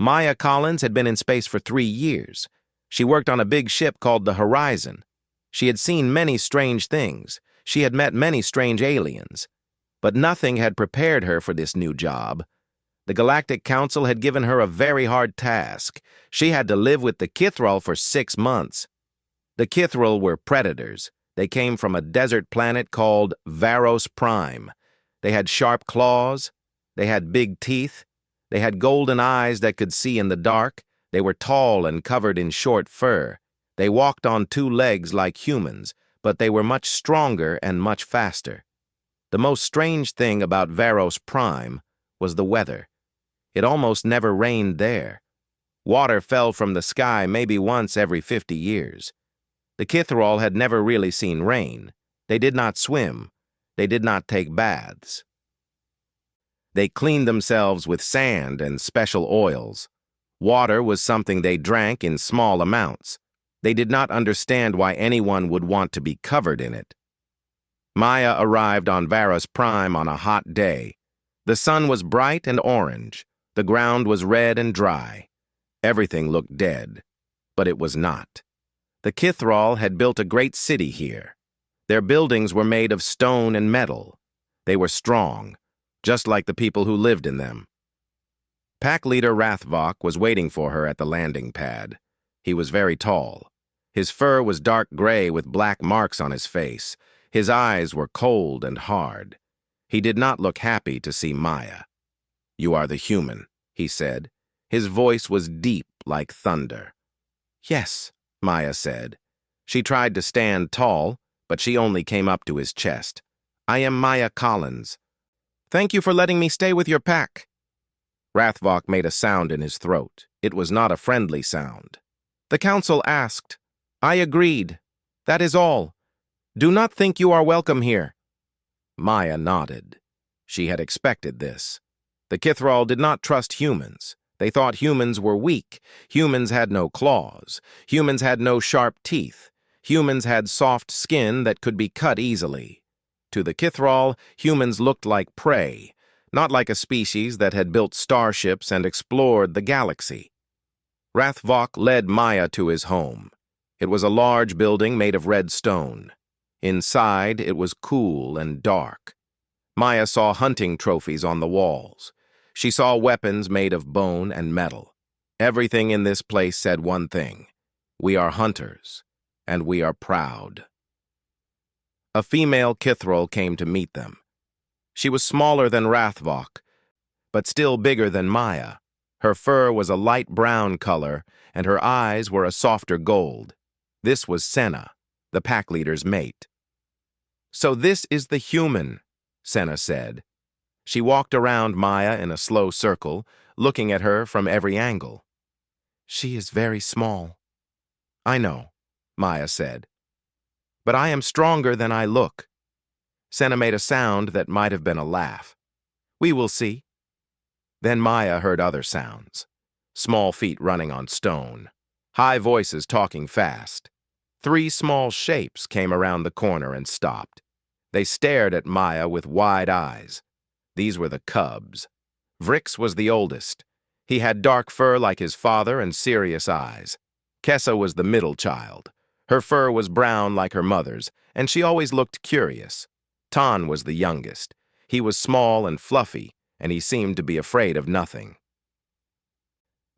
Maya Collins had been in space for 3 years. She worked on a big ship called the Horizon. She had seen many strange things. She had met many strange aliens. But nothing had prepared her for this new job. The Galactic Council had given her a very hard task. She had to live with the Kithral for 6 months. The Kithral were predators. They came from a desert planet called Varos Prime. They had sharp claws. They had big teeth. They had golden eyes that could see in the dark. They were tall and covered in short fur. They walked on 2 legs like humans, but they were much stronger and much faster. The most strange thing about Varos Prime was the weather. It almost never rained there. Water fell from the sky maybe once every 50 years. The Kithral had never really seen rain. They did not swim. They did not take baths. They cleaned themselves with sand and special oils. Water was something they drank in small amounts. They did not understand why anyone would want to be covered in it. Maya arrived on Varos Prime on a hot day. The sun was bright and orange. The ground was red and dry. Everything looked dead, but it was not. The Kithral had built a great city here. Their buildings were made of stone and metal. They were strong, just like the people who lived in them. Pack leader Rathvok was waiting for her at the landing pad. He was very tall. His fur was dark gray with black marks on his face. His eyes were cold and hard. He did not look happy to see Maya. "You are the human," he said. His voice was deep like thunder. "Yes," Maya said. She tried to stand tall, but she only came up to his chest. "I am Maya Collins. Thank you for letting me stay with your pack." Rathvok made a sound in his throat. It was not a friendly sound. The council asked. I agreed. That is all. Do not think you are welcome here. Maya nodded. She had expected this. The Kithral did not trust humans. They thought humans were weak. Humans had no claws. Humans had no sharp teeth. Humans had soft skin that could be cut easily. To the Kithral, humans looked like prey, not like a species that had built starships and explored the galaxy. Rathvok led Maya to his home. It was a large building made of red stone. Inside, it was cool and dark. Maya saw hunting trophies on the walls. She saw weapons made of bone and metal. Everything in this place said one thing: we are hunters, and we are proud. A female Kithral came to meet them. She was smaller than Rathvok, but still bigger than Maya. Her fur was a light brown color, and her eyes were a softer gold. This was Senna, the pack leader's mate. So this is the human, Senna said. She walked around Maya in a slow circle, looking at her from every angle. She is very small. I know, Maya said. But I am stronger than I look. Senna made a sound that might have been a laugh. We will see. Then Maya heard other sounds. Small feet running on stone. High voices talking fast. 3 small shapes came around the corner and stopped. They stared at Maya with wide eyes. These were the cubs. Vrix was the oldest. He had dark fur like his father and serious eyes. Kessa was the middle child. Her fur was brown like her mother's, and she always looked curious. Tan was the youngest. He was small and fluffy, and he seemed to be afraid of nothing.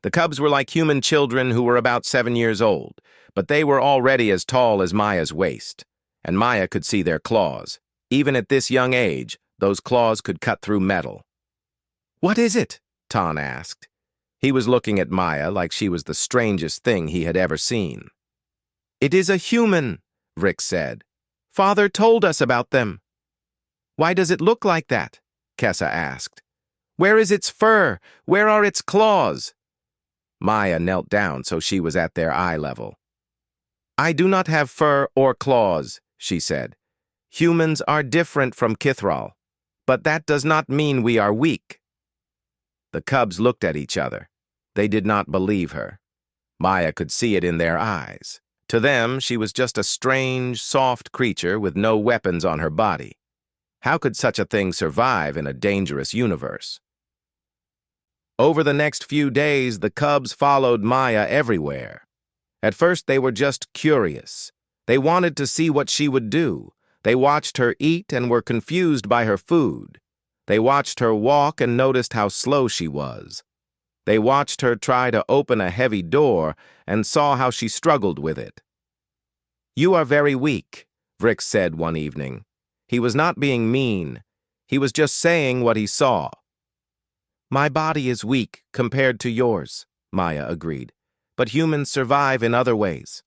The cubs were like human children who were about 7 years old, but they were already as tall as Maya's waist, and Maya could see their claws. Even at this young age, those claws could cut through metal. What is it? Tan asked. He was looking at Maya like she was the strangest thing he had ever seen. It is a human, Vrix said. Father told us about them. Why does it look like that? Kessa asked. Where is its fur? Where are its claws? Maya knelt down so she was at their eye level. I do not have fur or claws, she said. Humans are different from Kithral, but that does not mean we are weak. The cubs looked at each other. They did not believe her. Maya could see it in their eyes. To them, she was just a strange, soft creature with no weapons on her body. How could such a thing survive in a dangerous universe? Over the next few days, the cubs followed Maya everywhere. At first, they were just curious. They wanted to see what she would do. They watched her eat and were confused by her food. They watched her walk and noticed how slow she was. They watched her try to open a heavy door and saw how she struggled with it. "You are very weak," Vrix said one evening. He was not being mean. He was just saying what he saw. "My body is weak compared to yours," Maya agreed, "but humans survive in other ways."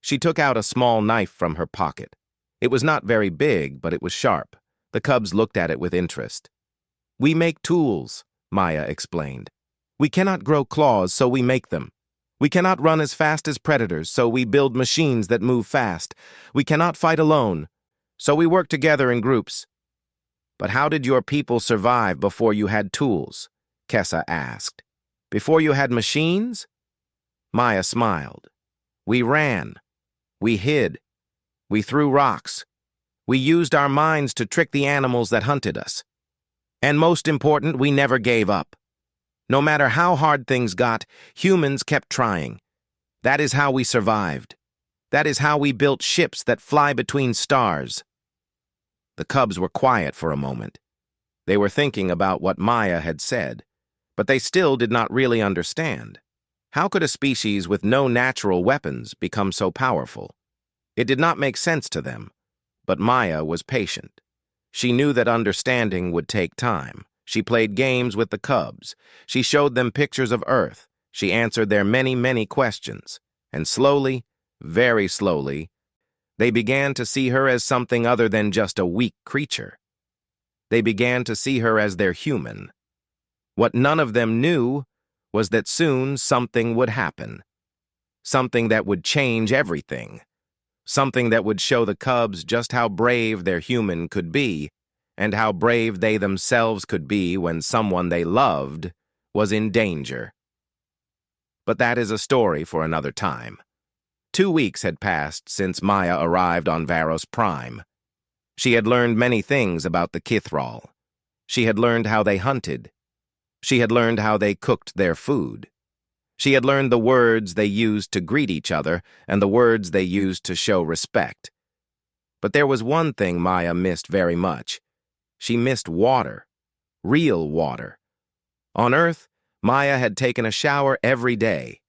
She took out a small knife from her pocket. It was not very big, but it was sharp. The cubs looked at it with interest. "We make tools," Maya explained. "We cannot grow claws, so we make them. We cannot run as fast as predators, so we build machines that move fast. We cannot fight alone, so we work together in groups." "But how did your people survive before you had tools?" Kessa asked. "Before you had machines?" Maya smiled. "We ran. We hid. We threw rocks. We used our minds to trick the animals that hunted us. And most important, we never gave up. No matter how hard things got, humans kept trying. That is how we survived. That is how we built ships that fly between stars." The cubs were quiet for a moment. They were thinking about what Maya had said, but they still did not really understand. How could a species with no natural weapons become so powerful? It did not make sense to them, but Maya was patient. She knew that understanding would take time. She played games with the cubs. She showed them pictures of Earth. She answered their many, many questions. And slowly, very slowly, they began to see her as something other than just a weak creature. They began to see her as their human. What none of them knew was that soon something would happen. Something that would change everything. Something that would show the cubs just how brave their human could be, and how brave they themselves could be when someone they loved was in danger. But that is a story for another time. 2 weeks had passed since Maya arrived on Varos Prime. She had learned many things about the Kithral. She had learned how they hunted. She had learned how they cooked their food. She had learned the words they used to greet each other and the words they used to show respect. But there was one thing Maya missed very much. She missed water. Real water. On Earth, Maya had taken a shower every day.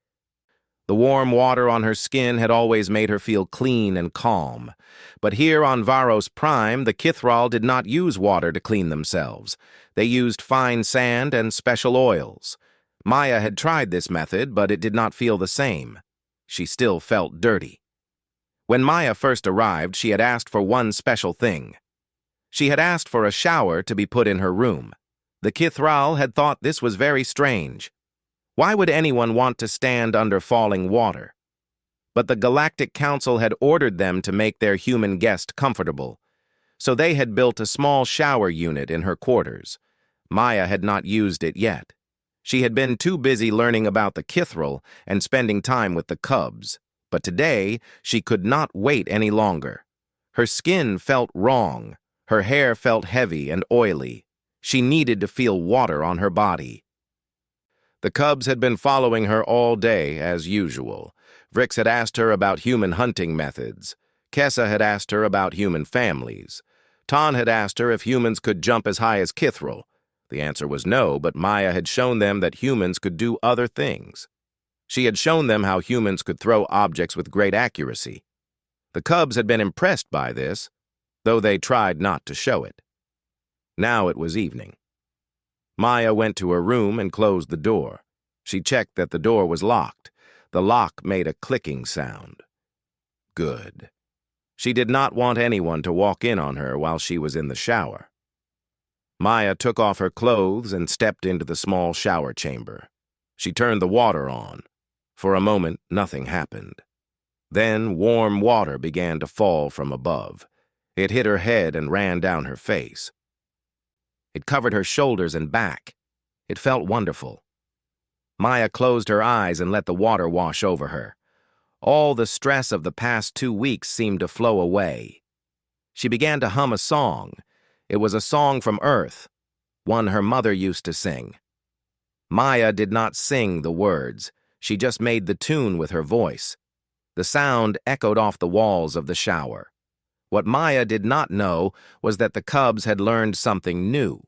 The warm water on her skin had always made her feel clean and calm. But here on Varos Prime, the Kithral did not use water to clean themselves. They used fine sand and special oils. Maya had tried this method, but it did not feel the same. She still felt dirty. When Maya first arrived, she had asked for one special thing. She had asked for a shower to be put in her room. The Kithral had thought this was very strange. Why would anyone want to stand under falling water? But the Galactic Council had ordered them to make their human guest comfortable, so they had built a small shower unit in her quarters. Maya had not used it yet. She had been too busy learning about the Kithral and spending time with the cubs. But today, she could not wait any longer. Her skin felt wrong. Her hair felt heavy and oily. She needed to feel water on her body. The cubs had been following her all day, as usual. Vrix had asked her about human hunting methods. Kessa had asked her about human families. Tan had asked her if humans could jump as high as Kithral. The answer was no, but Maya had shown them that humans could do other things. She had shown them how humans could throw objects with great accuracy. The cubs had been impressed by this, though they tried not to show it. Now it was evening. Maya went to her room and closed the door. She checked that the door was locked. The lock made a clicking sound. Good. She did not want anyone to walk in on her while she was in the shower. Maya took off her clothes and stepped into the small shower chamber. She turned the water on. For a moment, nothing happened. Then warm water began to fall from above. It hit her head and ran down her face. It covered her shoulders and back. It felt wonderful. Maya closed her eyes and let the water wash over her. All the stress of the past 2 weeks seemed to flow away. She began to hum a song. It was a song from Earth, one her mother used to sing. Maya did not sing the words. She just made the tune with her voice. The sound echoed off the walls of the shower. What Maya did not know was that the cubs had learned something new.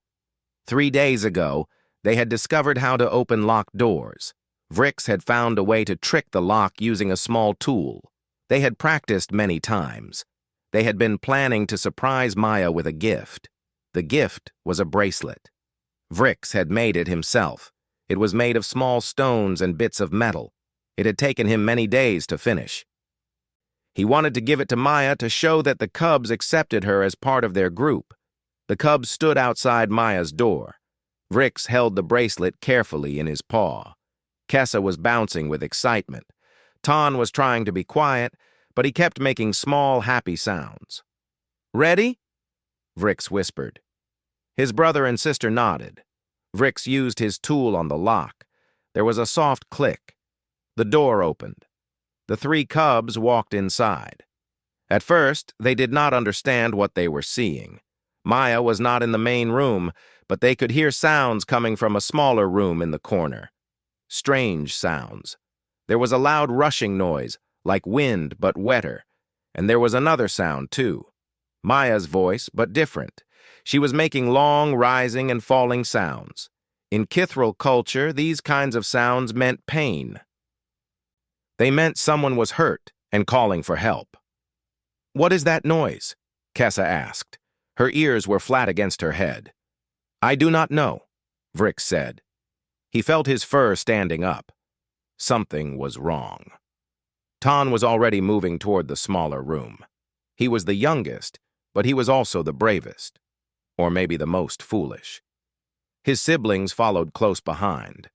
3 days ago, they had discovered how to open locked doors. Vrix had found a way to trick the lock using a small tool. They had practiced many times. They had been planning to surprise Maya with a gift. The gift was a bracelet. Vrix had made it himself. It was made of small stones and bits of metal. It had taken him many days to finish. He wanted to give it to Maya to show that the cubs accepted her as part of their group. The cubs stood outside Maya's door. Vrix held the bracelet carefully in his paw. Kessa was bouncing with excitement. Ton was trying to be quiet, but he kept making small, happy sounds. "Ready?" Vrix whispered. His brother and sister nodded. Vrix used his tool on the lock. There was a soft click. The door opened. The 3 cubs walked inside. At first, they did not understand what they were seeing. Maya was not in the main room, but they could hear sounds coming from a smaller room in the corner. Strange sounds. There was a loud rushing noise, like wind but wetter, and there was another sound too. Maya's voice, but different. She was making long, rising and falling sounds. In Kithral culture, these kinds of sounds meant pain. They meant someone was hurt and calling for help. "What is that noise?" Kessa asked. Her ears were flat against her head. "I do not know," Vrix said. He felt his fur standing up. Something was wrong. Ton was already moving toward the smaller room. He was the youngest, but he was also the bravest. Or maybe the most foolish. His siblings followed close behind.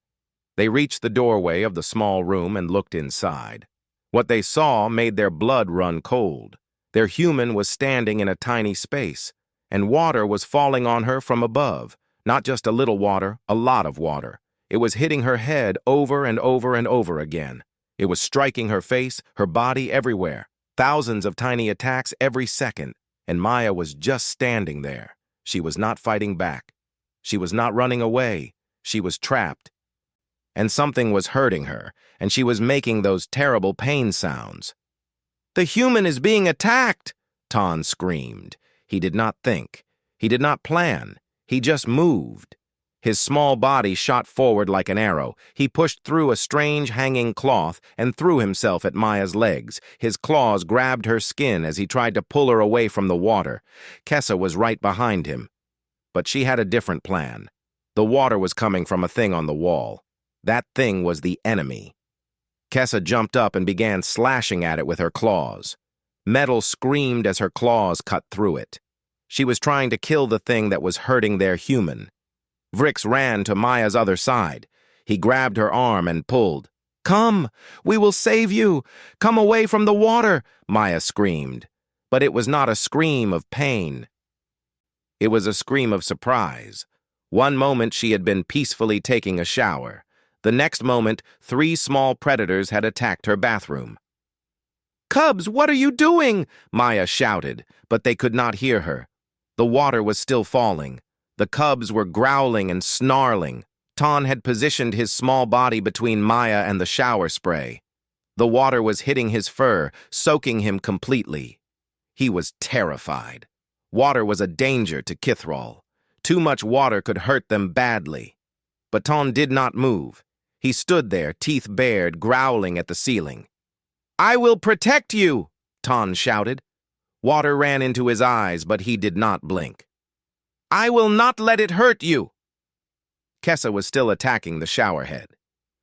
They reached the doorway of the small room and looked inside. What they saw made their blood run cold. Their human was standing in a tiny space, and water was falling on her from above. Not just a little water, a lot of water. It was hitting her head over and over and over again. It was striking her face, her body, everywhere. Thousands of tiny attacks every second, and Maya was just standing there. She was not fighting back. She was not running away. She was trapped. And something was hurting her, and she was making those terrible pain sounds. "The human is being attacked!" Ton screamed. He did not think. He did not plan. He just moved. His small body shot forward like an arrow. He pushed through a strange hanging cloth and threw himself at Maya's legs. His claws grabbed her skin as he tried to pull her away from the water. Kessa was right behind him. But she had a different plan. The water was coming from a thing on the wall. That thing was the enemy. Kessa jumped up and began slashing at it with her claws. Metal screamed as her claws cut through it. She was trying to kill the thing that was hurting their human. Vrix ran to Maya's other side. He grabbed her arm and pulled. "Come! We will save you! Come away from the water!" Maya screamed. But it was not a scream of pain. It was a scream of surprise. One moment she had been peacefully taking a shower. The next moment, 3 small predators had attacked her bathroom. "Cubs, what are you doing?" Maya shouted, but they could not hear her. The water was still falling. The cubs were growling and snarling. Ton had positioned his small body between Maya and the shower spray. The water was hitting his fur, soaking him completely. He was terrified. Water was a danger to Kithral. Too much water could hurt them badly. But Ton did not move. He stood there, teeth bared, growling at the ceiling. "I will protect you!" Ton shouted. Water ran into his eyes, but he did not blink. "I will not let it hurt you!" Kessa was still attacking the shower head.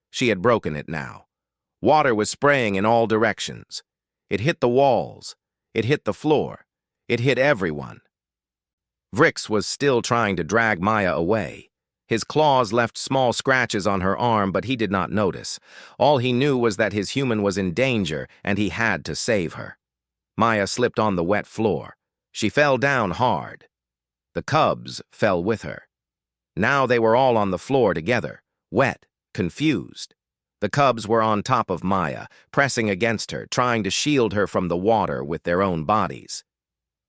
She had broken it now. Water was spraying in all directions. It hit the walls. It hit the floor. It hit everyone. Vrix was still trying to drag Maya away. His claws left small scratches on her arm, but he did not notice. All he knew was that his human was in danger, and he had to save her. Maya slipped on the wet floor. She fell down hard. The cubs fell with her. Now they were all on the floor together, wet, confused. The cubs were on top of Maya, pressing against her, trying to shield her from the water with their own bodies.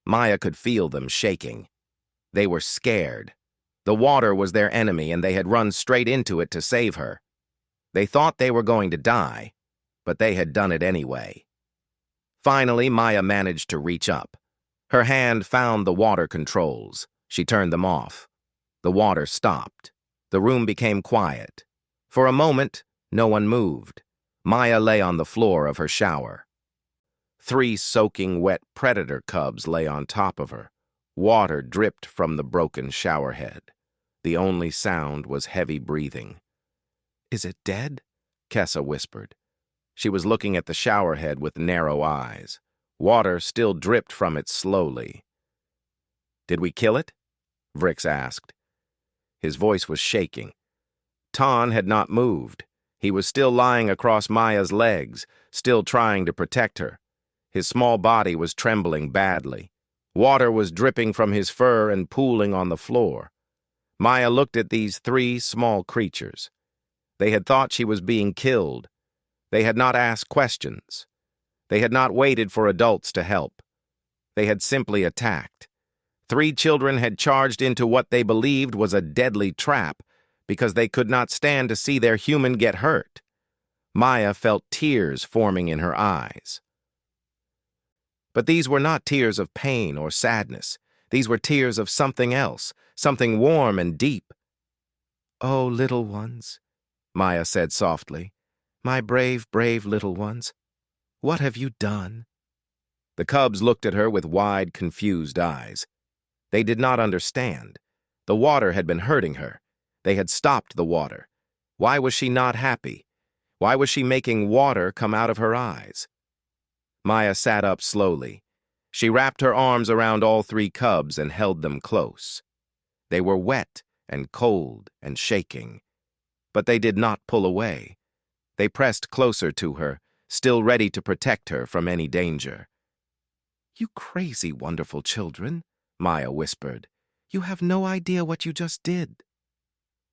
Maya could feel them shaking. They were scared. The water was their enemy, and they had run straight into it to save her. They thought they were going to die, but they had done it anyway. Finally, Maya managed to reach up. Her hand found the water controls. She turned them off. The water stopped. The room became quiet. For a moment, no one moved. Maya lay on the floor of her shower. 3 soaking wet predator cubs lay on top of her. Water dripped from the broken shower head. The only sound was heavy breathing. "Is it dead?" Kessa whispered. She was looking at the shower head with narrow eyes. Water still dripped from it slowly. "Did we kill it?" Vrix asked. His voice was shaking. Ton had not moved. He was still lying across Maya's legs, still trying to protect her. His small body was trembling badly. Water was dripping from his fur and pooling on the floor. Maya looked at these 3 small creatures. They had thought she was being killed. They had not asked questions. They had not waited for adults to help. They had simply attacked. 3 children had charged into what they believed was a deadly trap because they could not stand to see their human get hurt. Maya felt tears forming in her eyes. But these were not tears of pain or sadness. These were tears of something else, something warm and deep. "Oh, little ones," Maya said softly, "my brave, brave little ones, what have you done?" The cubs looked at her with wide, confused eyes. They did not understand. The water had been hurting her. They had stopped the water. Why was she not happy? Why was she making water come out of her eyes? Maya sat up slowly. She wrapped her arms around all 3 cubs and held them close. They were wet and cold and shaking. But they did not pull away. They pressed closer to her, still ready to protect her from any danger. "You crazy, wonderful children," Maya whispered. "You have no idea what you just did."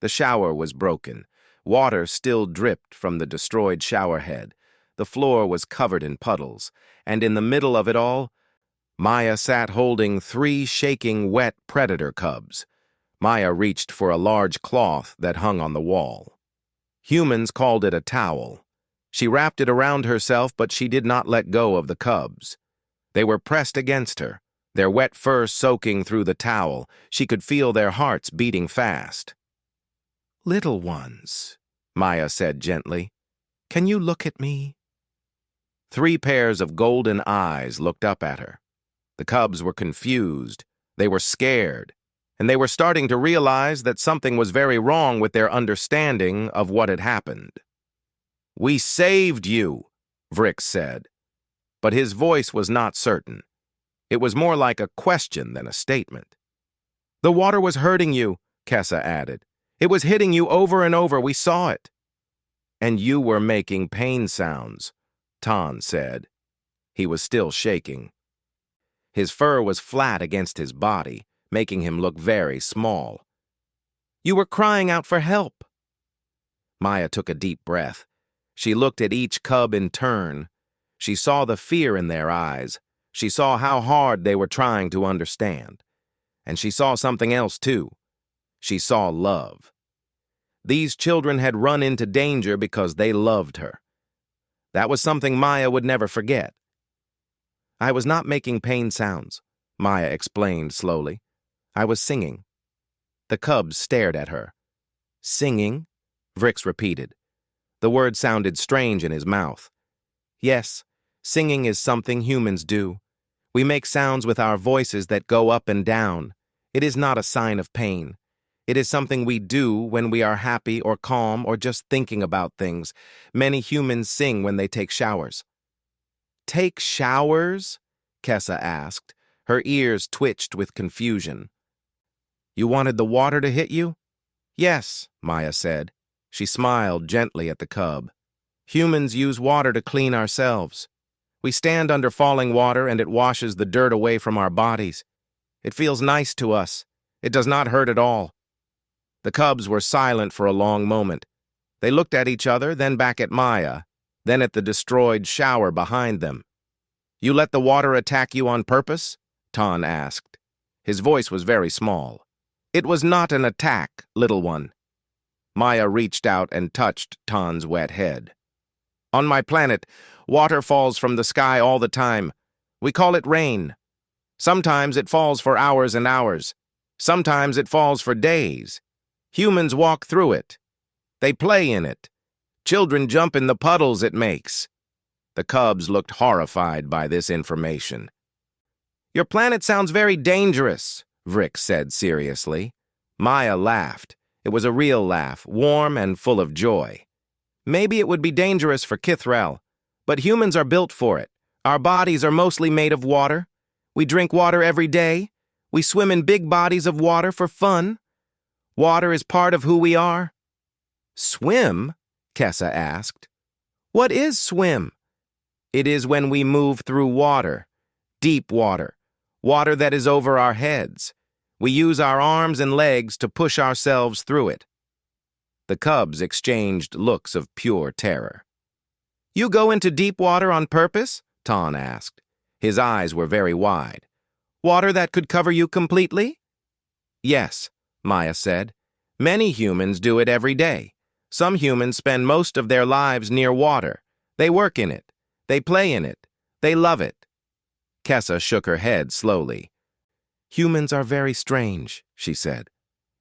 The shower was broken. Water still dripped from the destroyed shower head. The floor was covered in puddles, and in the middle of it all, Maya sat holding 3 shaking, wet predator cubs. Maya reached for a large cloth that hung on the wall. Humans called it a towel. She wrapped it around herself, but she did not let go of the cubs. They were pressed against her, their wet fur soaking through the towel. She could feel their hearts beating fast. "Little ones," Maya said gently, "can you look at me?" 3 pairs of golden eyes looked up at her. The cubs were confused. They were scared. And they were starting to realize that something was very wrong with their understanding of what had happened. "We saved you," Vrix said. But his voice was not certain. It was more like a question than a statement. "The water was hurting you," Kessa added. "It was hitting you over and over. We saw it." "And you were making pain sounds," Ton said. He was still shaking. His fur was flat against his body, making him look very small. "You were crying out for help." Maya took a deep breath. She looked at each cub in turn. She saw the fear in their eyes. She saw how hard they were trying to understand. And she saw something else too. She saw love. These children had run into danger because they loved her. That was something Maya would never forget. "I was not making pain sounds," Maya explained slowly. "I was singing." The cubs stared at her. "Singing?" Vrix repeated. The word sounded strange in his mouth. "Yes, singing is something humans do. We make sounds with our voices that go up and down. It is not a sign of pain. It is something we do when we are happy or calm or just thinking about things. Many humans sing when they take showers." "Take showers?" Kessa asked. Her ears twitched with confusion. "You wanted the water to hit you?" "Yes," Maya said. She smiled gently at the cub. "Humans use water to clean ourselves. We stand under falling water and it washes the dirt away from our bodies. It feels nice to us. It does not hurt at all." The cubs were silent for a long moment. They looked at each other, then back at Maya, then at the destroyed shower behind them. "You let the water attack you on purpose?" Ton asked. His voice was very small. It was not an attack, little one. Maya reached out and touched Tan's wet head. On my planet, water falls from the sky all the time. We call it rain. Sometimes it falls for hours and hours. Sometimes it falls for days. Humans walk through it. They play in it. Children jump in the puddles it makes. The cubs looked horrified by this information. Your planet sounds very dangerous, Vrick said seriously. Maya laughed. It was a real laugh, warm and full of joy. Maybe it would be dangerous for Kithrel, but humans are built for it. Our bodies are mostly made of water. We drink water every day. We swim in big bodies of water for fun. Water is part of who we are. Swim? Kessa asked. What is swim? It is when we move through water. Deep water. Water that is over our heads. We use our arms and legs to push ourselves through it. The cubs exchanged looks of pure terror. You go into deep water on purpose? Tan asked. His eyes were very wide. Water that could cover you completely? Yes, Maya said. Many humans do it every day. Some humans spend most of their lives near water. They work in it. They play in it. They love it. Kessa shook her head slowly. Humans are very strange, she said.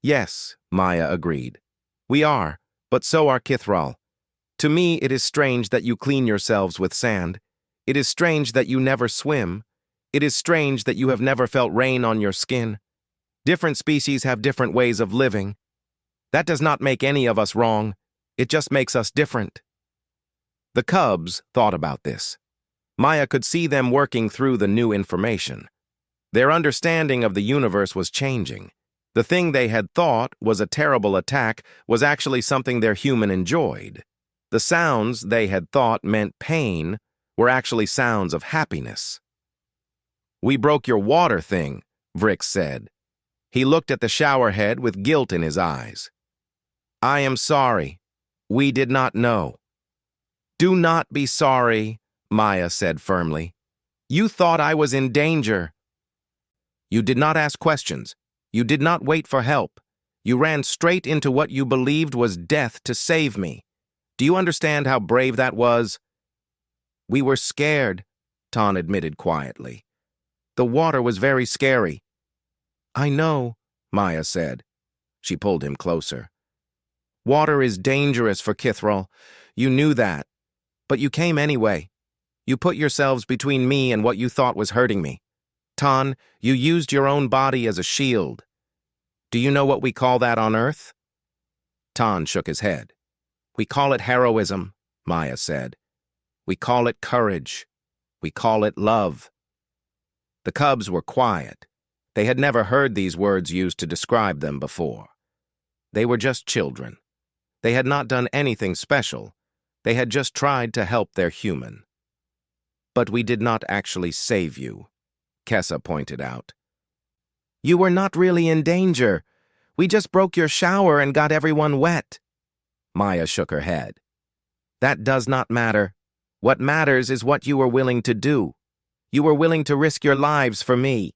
Yes, Maya agreed. We are, but so are Kithrel. To me, it is strange that you clean yourselves with sand. It is strange that you never swim. It is strange that you have never felt rain on your skin. Different species have different ways of living. That does not make any of us wrong. It just makes us different. The cubs thought about this. Maya could see them working through the new information. Their understanding of the universe was changing. The thing they had thought was a terrible attack was actually something their human enjoyed. The sounds they had thought meant pain were actually sounds of happiness. We broke your water thing, Vrick said. He looked at the showerhead with guilt in his eyes. I am sorry. We did not know. Do not be sorry, Maya said firmly. You thought I was in danger. You did not ask questions. You did not wait for help. You ran straight into what you believed was death to save me. Do you understand how brave that was? We were scared, Tan admitted quietly. The water was very scary. I know, Maya said. She pulled him closer. Water is dangerous for Kithrel. You knew that. But you came anyway. You put yourselves between me and what you thought was hurting me. Tan, you used your own body as a shield. Do you know what we call that on Earth? Tan shook his head. We call it heroism, Maya said. We call it courage. We call it love. The cubs were quiet. They had never heard these words used to describe them before. They were just children. They had not done anything special. They had just tried to help their human. But we did not actually save you, Kessa pointed out. You were not really in danger. We just broke your shower and got everyone wet. Maya shook her head. That does not matter. What matters is what you were willing to do. You were willing to risk your lives for me.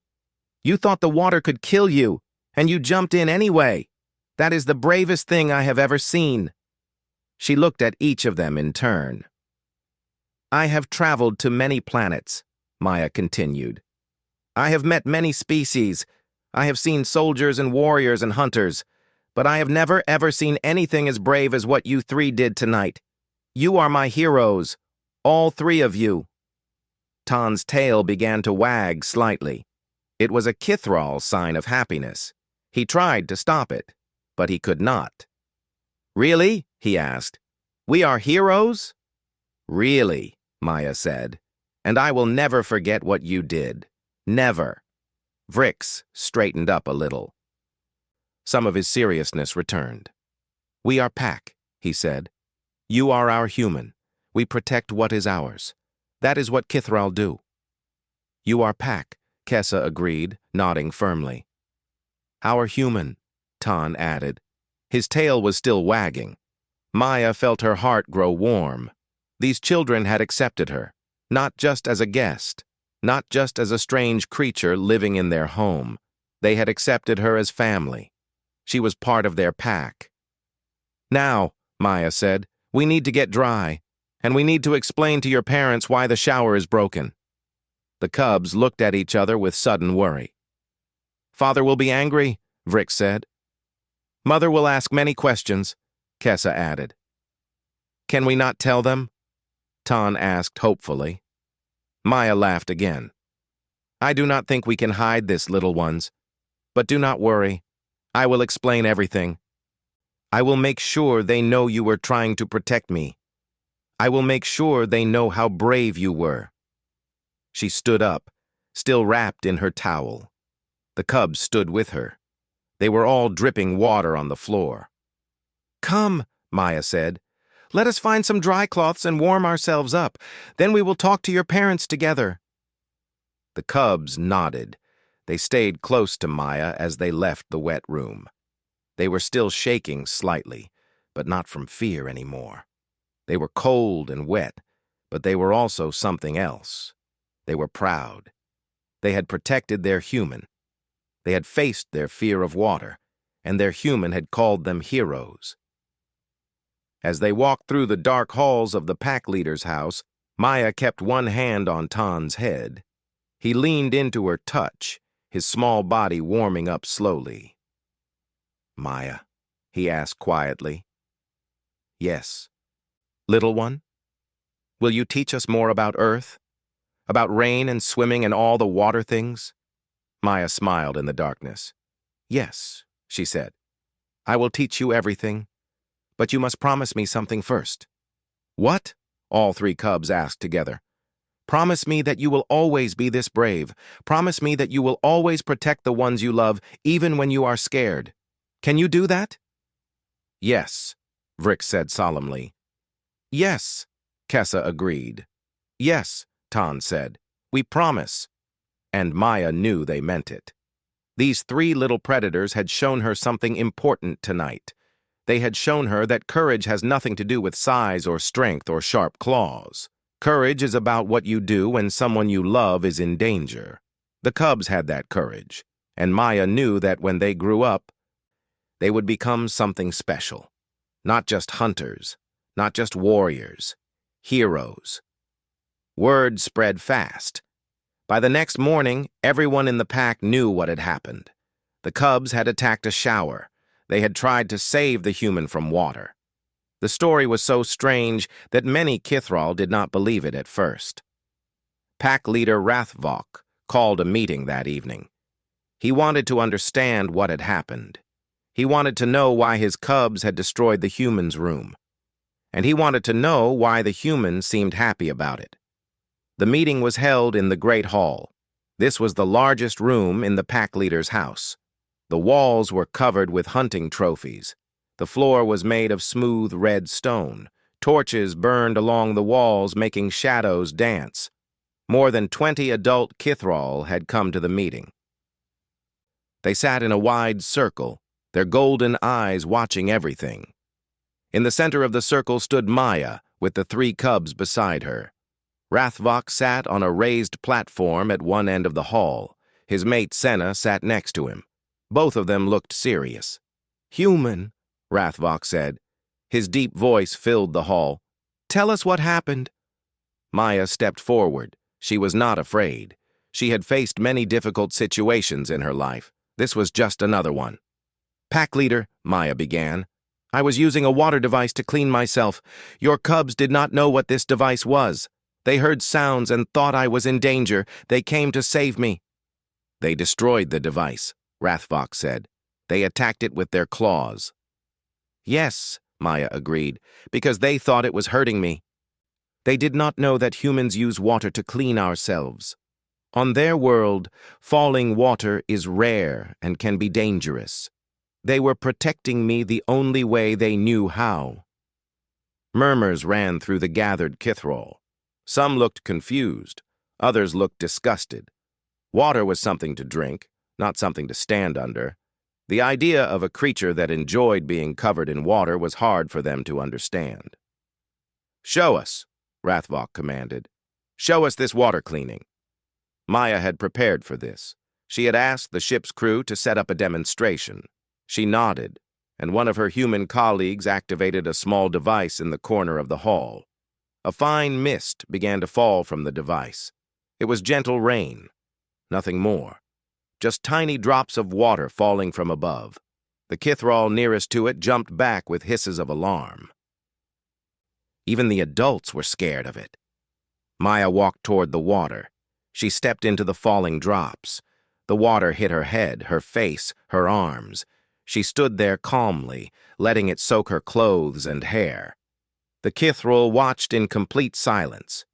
You thought the water could kill you, and you jumped in anyway. That is the bravest thing I have ever seen. She looked at each of them in turn. I have traveled to many planets, Maya continued. I have met many species. I have seen soldiers and warriors and hunters, but I have never ever seen anything as brave as what you three did tonight. You are my heroes, all three of you. Tan's tail began to wag slightly. It was a Kithrel sign of happiness. He tried to stop it, but he could not. Really? He asked. We are heroes? Really, Maya said, and I will never forget what you did. Never. Vrix straightened up a little. Some of his seriousness returned. We are pack, he said. You are our human. We protect what is ours. That is what Kithrel do. You are pack, Kessa agreed, nodding firmly. Our human, Tan added. His tail was still wagging. Maya felt her heart grow warm. These children had accepted her, not just as a guest, not just as a strange creature living in their home. They had accepted her as family. She was part of their pack. "Now," Maya said, "we need to get dry, and we need to explain to your parents why the shower is broken." The cubs looked at each other with sudden worry. "Father will be angry," Vrick said. "Mother will ask many questions," Kessa added. "Can we not tell them?" Tan asked hopefully. Maya laughed again. "I do not think we can hide this, little ones. But do not worry. I will explain everything. I will make sure they know you were trying to protect me. I will make sure they know how brave you were." She stood up, still wrapped in her towel. The cubs stood with her. They were all dripping water on the floor. "Come," Maya said. "Let us find some dry cloths and warm ourselves up. Then we will talk to your parents together." The cubs nodded. They stayed close to Maya as they left the wet room. They were still shaking slightly, but not from fear anymore. They were cold and wet, but they were also something else. They were proud. They had protected their human. They had faced their fear of water, and their human had called them heroes. As they walked through the dark halls of the pack leader's house, Maya kept one hand on Tan's head. He leaned into her touch, his small body warming up slowly. "Maya," he asked quietly. "Yes." "Little one? Will you teach us more about Earth? About rain and swimming and all the water things?" Maya smiled in the darkness. "Yes," she said. "I will teach you everything. But you must promise me something first." "What?" all three cubs asked together. "Promise me that you will always be this brave. Promise me that you will always protect the ones you love, even when you are scared. Can you do that?" "Yes," Vrick said solemnly. "Yes," Kessa agreed. "Yes," Tan said. "We promise." And Maya knew they meant it. These three little predators had shown her something important tonight. They had shown her that courage has nothing to do with size or strength or sharp claws. Courage is about what you do when someone you love is in danger. The cubs had that courage, and Maya knew that when they grew up, they would become something special. Not just hunters, not just warriors, heroes. Word spread fast. By the next morning, everyone in the pack knew what had happened. The cubs had attacked a shower. They had tried to save the human from water. The story was so strange that many Kithral did not believe it at first. Pack leader Rathvok called a meeting that evening. He wanted to understand what had happened. He wanted to know why his cubs had destroyed the humans' room. And he wanted to know why the humans seemed happy about it. The meeting was held in the Great Hall. This was the largest room in the pack leader's house. The walls were covered with hunting trophies. The floor was made of smooth red stone. Torches burned along the walls, making shadows dance. More than 20 adult Kithral had come to the meeting. They sat in a wide circle, their golden eyes watching everything. In the center of the circle stood Maya, with the three cubs beside her. Rathvok sat on a raised platform at one end of the hall. His mate Senna sat next to him. Both of them looked serious. "Human," Rathvok said. His deep voice filled the hall. "Tell us what happened." Maya stepped forward. She was not afraid. She had faced many difficult situations in her life. This was just another one. "Pack leader," Maya began. "I was using a water device to clean myself. Your cubs did not know what this device was. They heard sounds and thought I was in danger. They came to save me." "They destroyed the device," Rathvok said. "They attacked it with their claws." "Yes," Maya agreed, "because they thought it was hurting me. They did not know that humans use water to clean ourselves. On their world, falling water is rare and can be dangerous. They were protecting me the only way they knew how." Murmurs ran through the gathered Kithral. Some looked confused. Others looked disgusted. Water was something to drink, not something to stand under. The idea of a creature that enjoyed being covered in water was hard for them to understand. "Show us," Rathvok commanded. "Show us this water cleaning." Maya had prepared for this. She had asked the ship's crew to set up a demonstration. She nodded, and one of her human colleagues activated a small device in the corner of the hall. A fine mist began to fall from the device. It was gentle rain, nothing more. Just tiny drops of water falling from above. The Kithral nearest to it jumped back with hisses of alarm. Even the adults were scared of it. Maya walked toward the water. She stepped into the falling drops. The water hit her head, her face, her arms. She stood there calmly, letting it soak her clothes and hair. The Kithral watched in complete silence.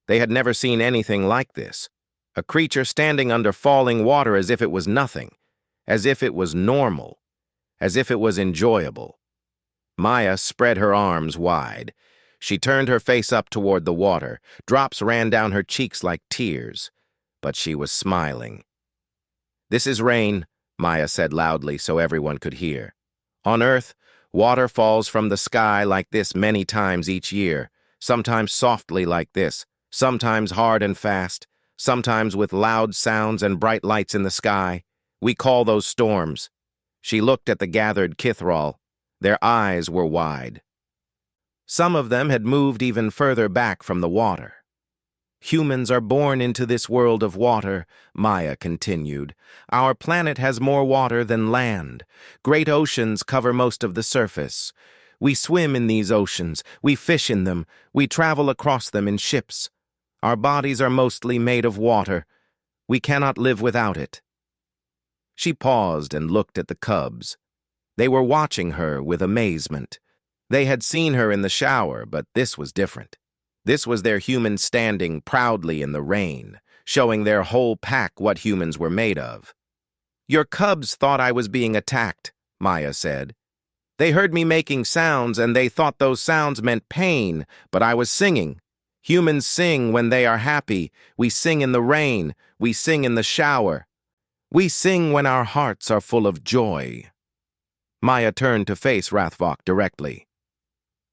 They had never seen anything like this. A creature standing under falling water as if it was nothing, as if it was normal, as if it was enjoyable. Maya spread her arms wide. She turned her face up toward the water. Drops ran down her cheeks like tears, but she was smiling. "This is rain," Maya said loudly so everyone could hear. "On Earth, water falls from the sky like this many times each year, sometimes softly like this, sometimes hard and fast, sometimes with loud sounds and bright lights in the sky. We call those storms." She looked at the gathered Kithral. Their eyes were wide. Some of them had moved even further back from the water. "Humans are born into this world of water," Maya continued. "Our planet has more water than land. Great oceans cover most of the surface. We swim in these oceans, we fish in them, we travel across them in ships. Our bodies are mostly made of water. We cannot live without it." She paused and looked at the cubs. They were watching her with amazement. They had seen her in the shower, but this was different. This was their human standing proudly in the rain, showing their whole pack what humans were made of. "Your cubs thought I was being attacked," Maya said. "They heard me making sounds and they thought those sounds meant pain, but I was singing. Humans sing when they are happy. We sing in the rain. We sing in the shower. We sing when our hearts are full of joy." Maya turned to face Rathvok directly.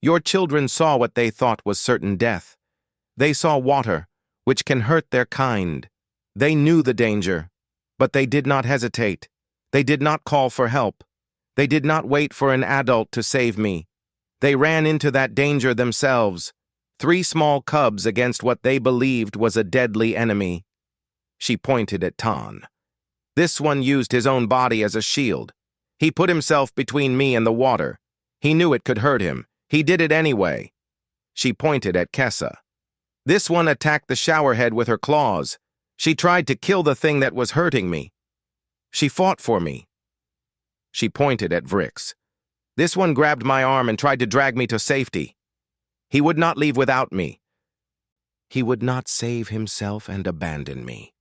"Your children saw what they thought was certain death. They saw water, which can hurt their kind. They knew the danger, but they did not hesitate. They did not call for help. They did not wait for an adult to save me. They ran into that danger themselves. 3 small cubs against what they believed was a deadly enemy." She pointed at Tan. "This one used his own body as a shield. He put himself between me and the water. He knew it could hurt him. He did it anyway." She pointed at Kessa. "This one attacked the showerhead with her claws. She tried to kill the thing that was hurting me. She fought for me." She pointed at Vrix. "This one grabbed my arm and tried to drag me to safety. He would not leave without me. He would not save himself and abandon me."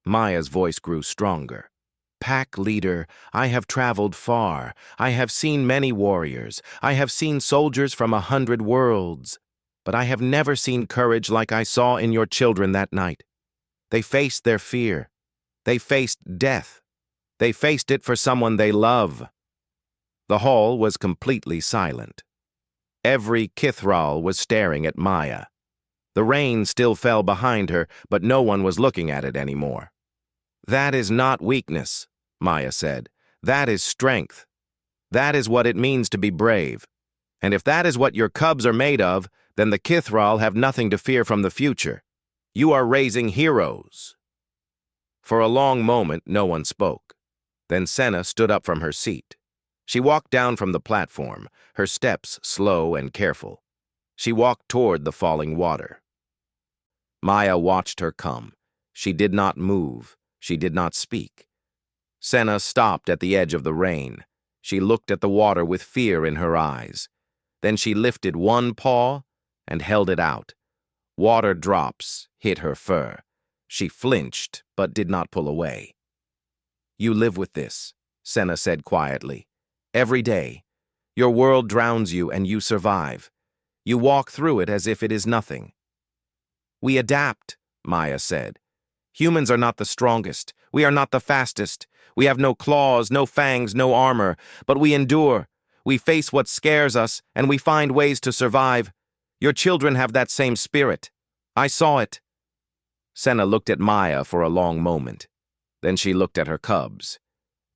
Maya's voice grew stronger. "Pack leader, I have traveled far. I have seen many warriors. I have seen soldiers from 100 worlds. But I have never seen courage like I saw in your children that night. They faced their fear. They faced death. They faced it for someone they love." The hall was completely silent. Every Kithral was staring at Maya. The rain still fell behind her, but no one was looking at it anymore. "That is not weakness," Maya said. "That is strength. That is what it means to be brave. And if that is what your cubs are made of, then the Kithral have nothing to fear from the future. You are raising heroes." For a long moment, no one spoke. Then Senna stood up from her seat. She walked down from the platform, her steps slow and careful. She walked toward the falling water. Maya watched her come. She did not move. She did not speak. Senna stopped at the edge of the rain. She looked at the water with fear in her eyes. Then she lifted one paw and held it out. Water drops hit her fur. She flinched, but did not pull away. "You live with this," Senna said quietly. "Every day. Your world drowns you and you survive. You walk through it as if it is nothing." "We adapt," Maya said. "Humans are not the strongest. We are not the fastest. We have no claws, no fangs, no armor. But we endure. We face what scares us, and we find ways to survive. Your children have that same spirit. I saw it." Senna looked at Maya for a long moment. Then she looked at her cubs.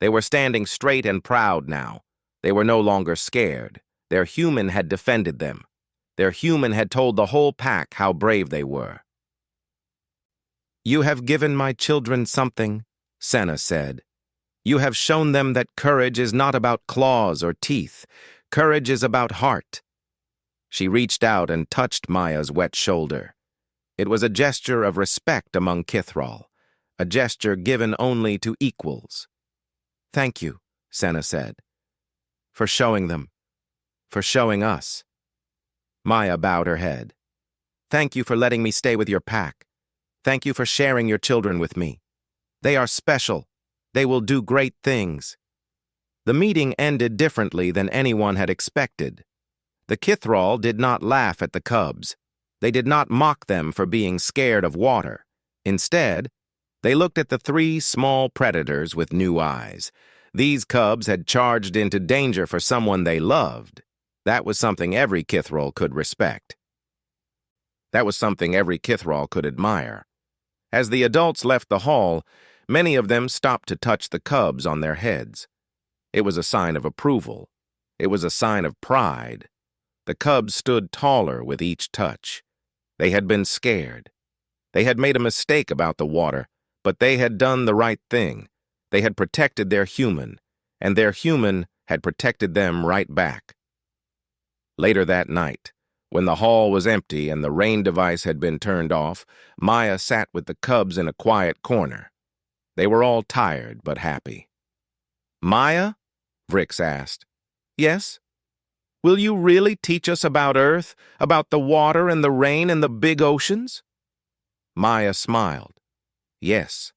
They were standing straight and proud now. They were no longer scared. Their human had defended them. Their human had told the whole pack how brave they were. "You have given my children something," Senna said. "You have shown them that courage is not about claws or teeth. Courage is about heart." She reached out and touched Maya's wet shoulder. It was a gesture of respect among Kithral, a gesture given only to equals. "Thank you," Senna said, "for showing them, for showing us." Maya bowed her head. "Thank you for letting me stay with your pack. Thank you for sharing your children with me. They are special. They will do great things." The meeting ended differently than anyone had expected. The Kithral did not laugh at the cubs. They did not mock them for being scared of water. Instead, they looked at the three small predators with new eyes. These cubs had charged into danger for someone they loved. That was something every Kithral could respect. That was something every Kithral could admire. As the adults left the hall, many of them stopped to touch the cubs on their heads. It was a sign of approval. It was a sign of pride. The cubs stood taller with each touch. They had been scared. They had made a mistake about the water, but they had done the right thing. They had protected their human, and their human had protected them right back. Later that night, when the hall was empty and the rain device had been turned off, Maya sat with the cubs in a quiet corner. They were all tired but happy. "Maya?" Vrix asked. "Yes? Will you really teach us about Earth, about the water and the rain and the big oceans?" Maya smiled. "Yes,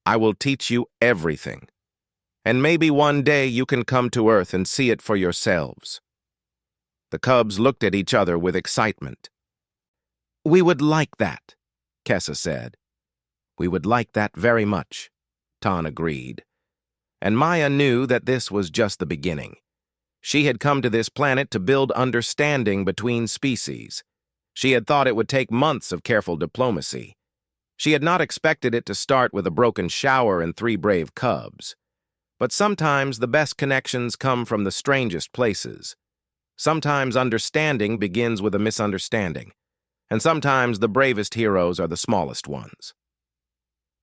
I will teach you everything. And maybe one day you can come to Earth and see it for yourselves." The cubs looked at each other with excitement. "We would like that," Kessa said. "We would like that very much," Tan agreed. And Maya knew that this was just the beginning. She had come to this planet to build understanding between species. She had thought it would take months of careful diplomacy. She had not expected it to start with a broken shower and 3 brave cubs. But sometimes the best connections come from the strangest places. Sometimes understanding begins with a misunderstanding, and sometimes the bravest heroes are the smallest ones.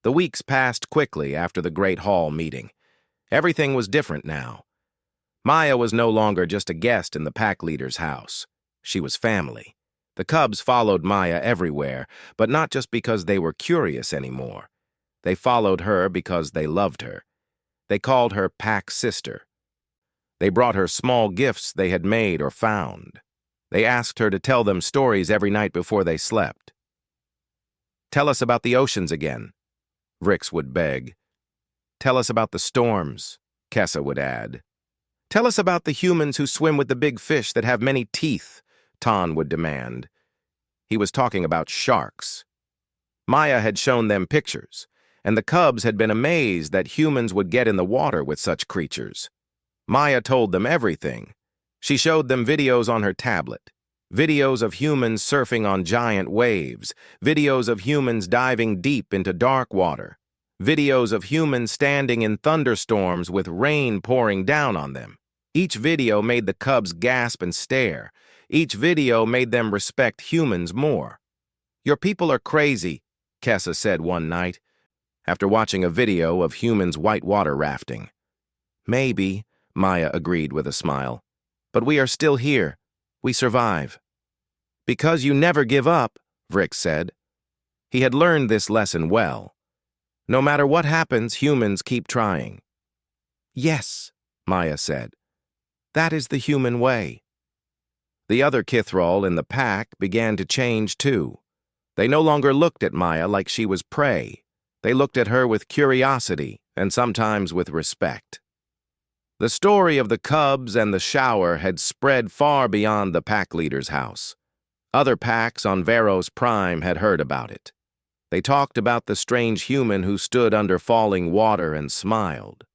The weeks passed quickly after the Great Hall meeting. Everything was different now. Maya was no longer just a guest in the pack leader's house. She was family. The cubs followed Maya everywhere, but not just because they were curious anymore. They followed her because they loved her. They called her Pack Sister. They brought her small gifts they had made or found. They asked her to tell them stories every night before they slept. "Tell us about the oceans again," Vrix would beg. "Tell us about the storms," Kessa would add. "Tell us about the humans who swim with the big fish that have many teeth," Tan would demand. He was talking about sharks. Maya had shown them pictures, and the cubs had been amazed that humans would get in the water with such creatures. Maya told them everything. She showed them videos on her tablet, videos of humans surfing on giant waves, videos of humans diving deep into dark water, videos of humans standing in thunderstorms with rain pouring down on them. Each video made the cubs gasp and stare. Each video made them respect humans more. "Your people are crazy," Kessa said one night, after watching a video of humans whitewater rafting. "Maybe," Maya agreed with a smile. "But we are still here. We survive." "Because you never give up," Vrix said. He had learned this lesson well. No matter what happens, humans keep trying. "Yes," Maya said. "That is the human way." The other Kithral in the pack began to change too. They no longer looked at Maya like she was prey. They looked at her with curiosity and sometimes with respect. The story of the cubs and the shower had spread far beyond the pack leader's house. Other packs on Veros Prime had heard about it. They talked about the strange human who stood under falling water and smiled.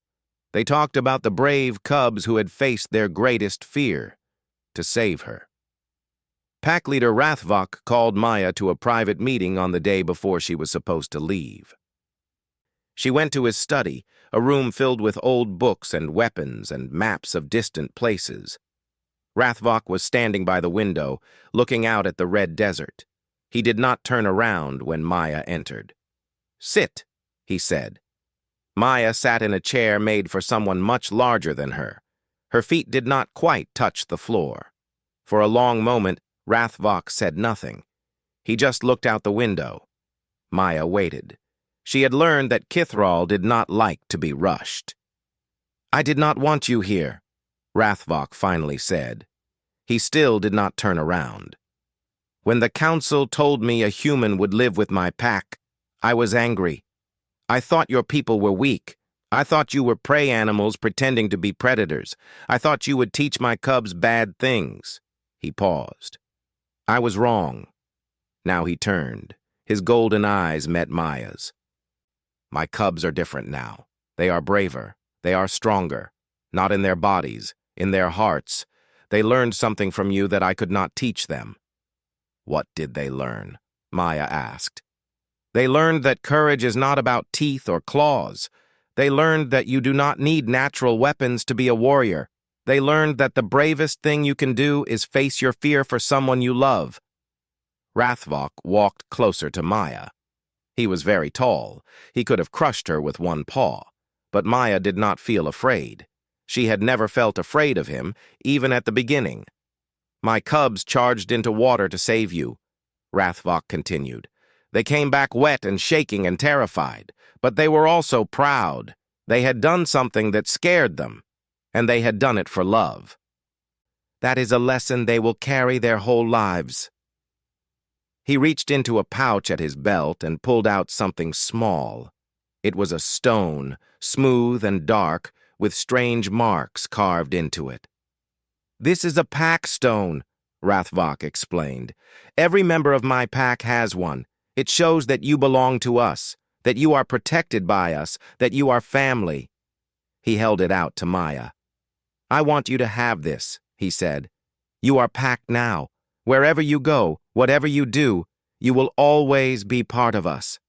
They talked about the brave cubs who had faced their greatest fear, to save her. Pack leader Rathvok called Maya to a private meeting on the day before she was supposed to leave. She went to his study, a room filled with old books and weapons and maps of distant places. Rathvok was standing by the window, looking out at the red desert. He did not turn around when Maya entered. "Sit," he said. Maya sat in a chair made for someone much larger than her. Her feet did not quite touch the floor. For a long moment, Rathvok said nothing. He just looked out the window. Maya waited. She had learned that Kithral did not like to be rushed. "I did not want you here," Rathvok finally said. He still did not turn around. "When the council told me a human would live with my pack, I was angry. I thought your people were weak. I thought you were prey animals pretending to be predators. I thought you would teach my cubs bad things." He paused. "I was wrong." Now he turned. His golden eyes met Maya's. "My cubs are different now. They are braver. They are stronger. Not in their bodies, in their hearts. They learned something from you that I could not teach them." "What did they learn?" Maya asked. "They learned that courage is not about teeth or claws. They learned that you do not need natural weapons to be a warrior. They learned that the bravest thing you can do is face your fear for someone you love." Rathvok walked closer to Maya. He was very tall. He could have crushed her with one paw. But Maya did not feel afraid. She had never felt afraid of him, even at the beginning. "My cubs charged into water to save you," Rathvok continued. "They came back wet and shaking and terrified, but they were also proud. They had done something that scared them, and they had done it for love. That is a lesson they will carry their whole lives." He reached into a pouch at his belt and pulled out something small. It was a stone, smooth and dark, with strange marks carved into it. "This is a pack stone," Rathvok explained. "Every member of my pack has one. It shows that you belong to us, that you are protected by us, that you are family." He held it out to Maya. "I want you to have this," he said. "You are packed now. Wherever you go, whatever you do, you will always be part of us."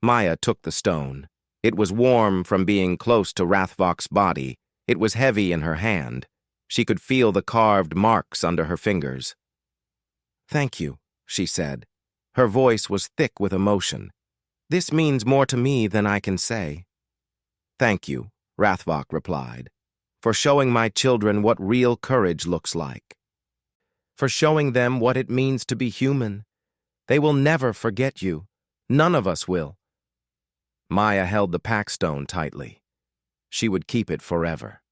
Maya took the stone. It was warm from being close to Rathvok's body. It was heavy in her hand. She could feel the carved marks under her fingers. "Thank you," she said. Her voice was thick with emotion. "This means more to me than I can say." "Thank you," Rathvok replied, "for showing my children what real courage looks like. For showing them what it means to be human. They will never forget you. None of us will." Maya held the packstone tightly. She would keep it forever.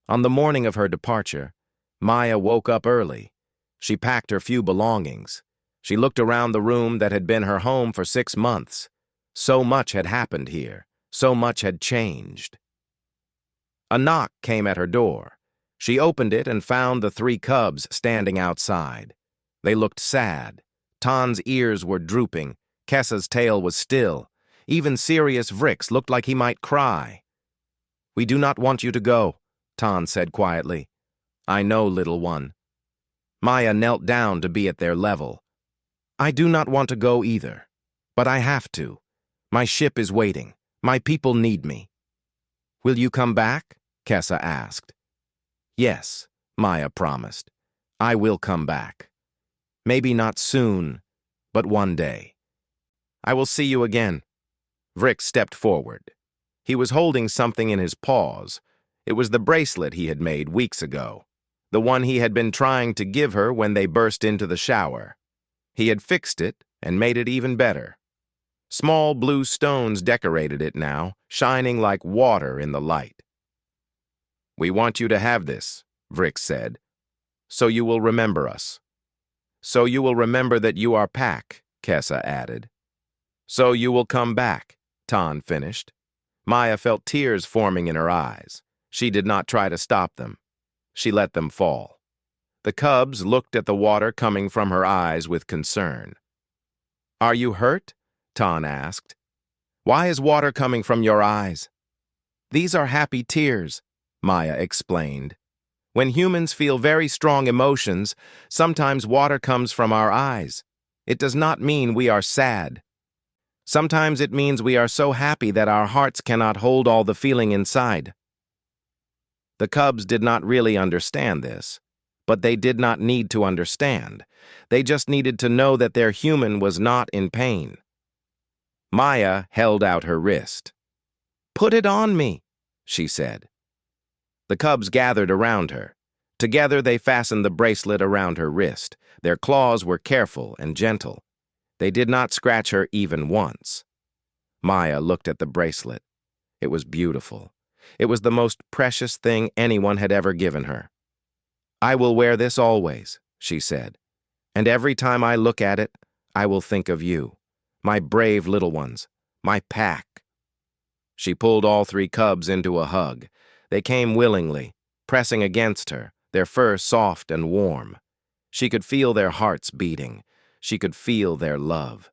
On the morning of her departure, Maya woke up early. She packed her few belongings. She looked around the room that had been her home for 6 months. So much had happened here. So much had changed. A knock came at her door. She opened it and found the 3 cubs standing outside. They looked sad. Ton's ears were drooping. Kessa's tail was still. Even Sirius Vrix looked like he might cry. "We do not want you to go," Ton said quietly. "I know, little one." Maya knelt down to be at their level. "I do not want to go either, but I have to. My ship is waiting. My people need me." "Will you come back?" Kessa asked. "Yes," Maya promised. "I will come back. Maybe not soon, but one day. I will see you again." Vrix stepped forward. He was holding something in his paws. It was the bracelet he had made weeks ago, the one he had been trying to give her when they burst into the shower. He had fixed it and made it even better. Small blue stones decorated it now, shining like water in the light. "We want you to have this," Vrix said, "so you will remember us." "So you will remember that you are pack," Kessa added. "So you will come back," Ton finished. Maya felt tears forming in her eyes. She did not try to stop them. She let them fall. The cubs looked at the water coming from her eyes with concern. "Are you hurt?" Ton asked. "Why is water coming from your eyes?" "These are happy tears," Maya explained. "When humans feel very strong emotions, sometimes water comes from our eyes. It does not mean we are sad." Sometimes it means we are so happy that our hearts cannot hold all the feeling inside. The cubs did not really understand this, but they did not need to understand. They just needed to know that their human was not in pain. Maya held out her wrist. "Put it on me," she said. The cubs gathered around her. Together they fastened the bracelet around her wrist. Their claws were careful and gentle. They did not scratch her even once. Maya looked at the bracelet. It was beautiful. It was the most precious thing anyone had ever given her. "I will wear this always," she said. "And every time I look at it, I will think of you, my brave little ones, my pack." She pulled all three cubs into a hug. They came willingly, pressing against her, their fur soft and warm. She could feel their hearts beating. She could feel their love.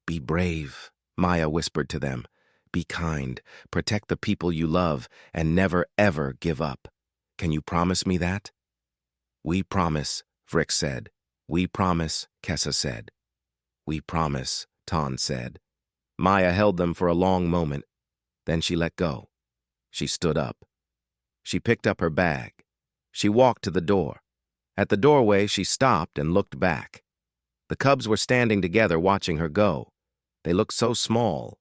"Be brave," Maya whispered to them. "Be kind, protect the people you love, and never ever give up. Can you promise me that?" "We promise," Frick said. "We promise," Kessa said. "We promise," Ton said. Maya held them for a long moment. Then she let go. She stood up. She picked up her bag. She walked to the door. At the doorway, she stopped and looked back. The cubs were standing together watching her go. They looked so small,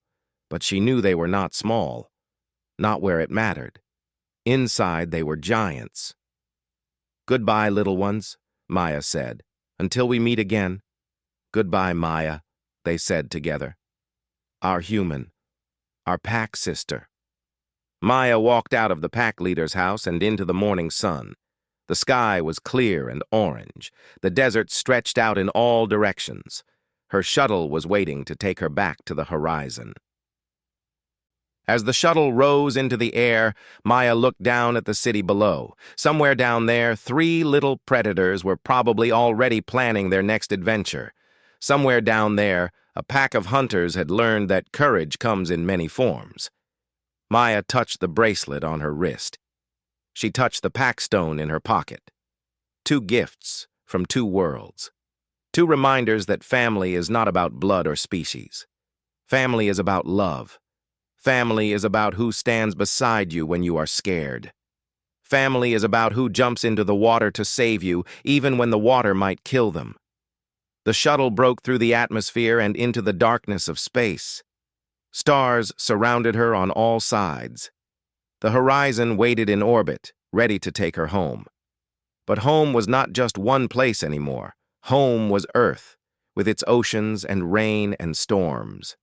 but she knew they were not small. Not where it mattered. Inside, they were giants. "Goodbye, little ones," Maya said. "Until we meet again." "Goodbye, Maya," they said together. "Our human. Our pack sister." Maya walked out of the pack leader's house and into the morning sun. The sky was clear and orange. The desert stretched out in all directions. Her shuttle was waiting to take her back to the horizon. As the shuttle rose into the air, Maya looked down at the city below. Somewhere down there, 3 little predators were probably already planning their next adventure. Somewhere down there, a pack of hunters had learned that courage comes in many forms. Maya touched the bracelet on her wrist. She touched the pack stone in her pocket. 2 gifts from 2 worlds. 2 reminders that family is not about blood or species. Family is about love. Family is about who stands beside you when you are scared. Family is about who jumps into the water to save you, even when the water might kill them. The shuttle broke through the atmosphere and into the darkness of space. Stars surrounded her on all sides. The horizon waited in orbit, ready to take her home. But home was not just one place anymore. Home was Earth, with its oceans and rain and storms.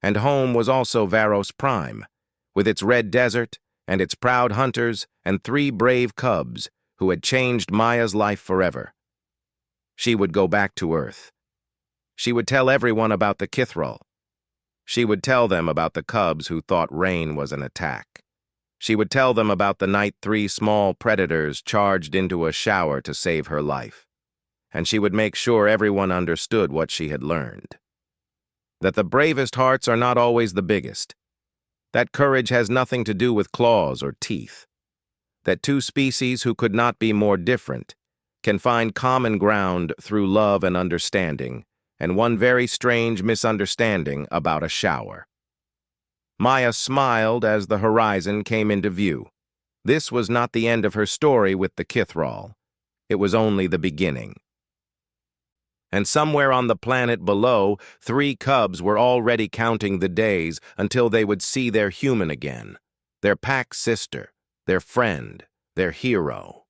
And home was also Varos Prime, with its red desert and its proud hunters and 3 brave cubs who had changed Maya's life forever. She would go back to Earth. She would tell everyone about the Kithral. She would tell them about the cubs who thought rain was an attack. She would tell them about the night 3 small predators charged into a shower to save her life. And she would make sure everyone understood what she had learned. That the bravest hearts are not always the biggest. That courage has nothing to do with claws or teeth. That 2 species who could not be more different can find common ground through love and understanding, and one very strange misunderstanding about a shower. Maya smiled as the horizon came into view. This was not the end of her story with the Kithral. It was only the beginning. And somewhere on the planet below, 3 cubs were already counting the days until they would see their human again, their pack sister, their friend, their hero.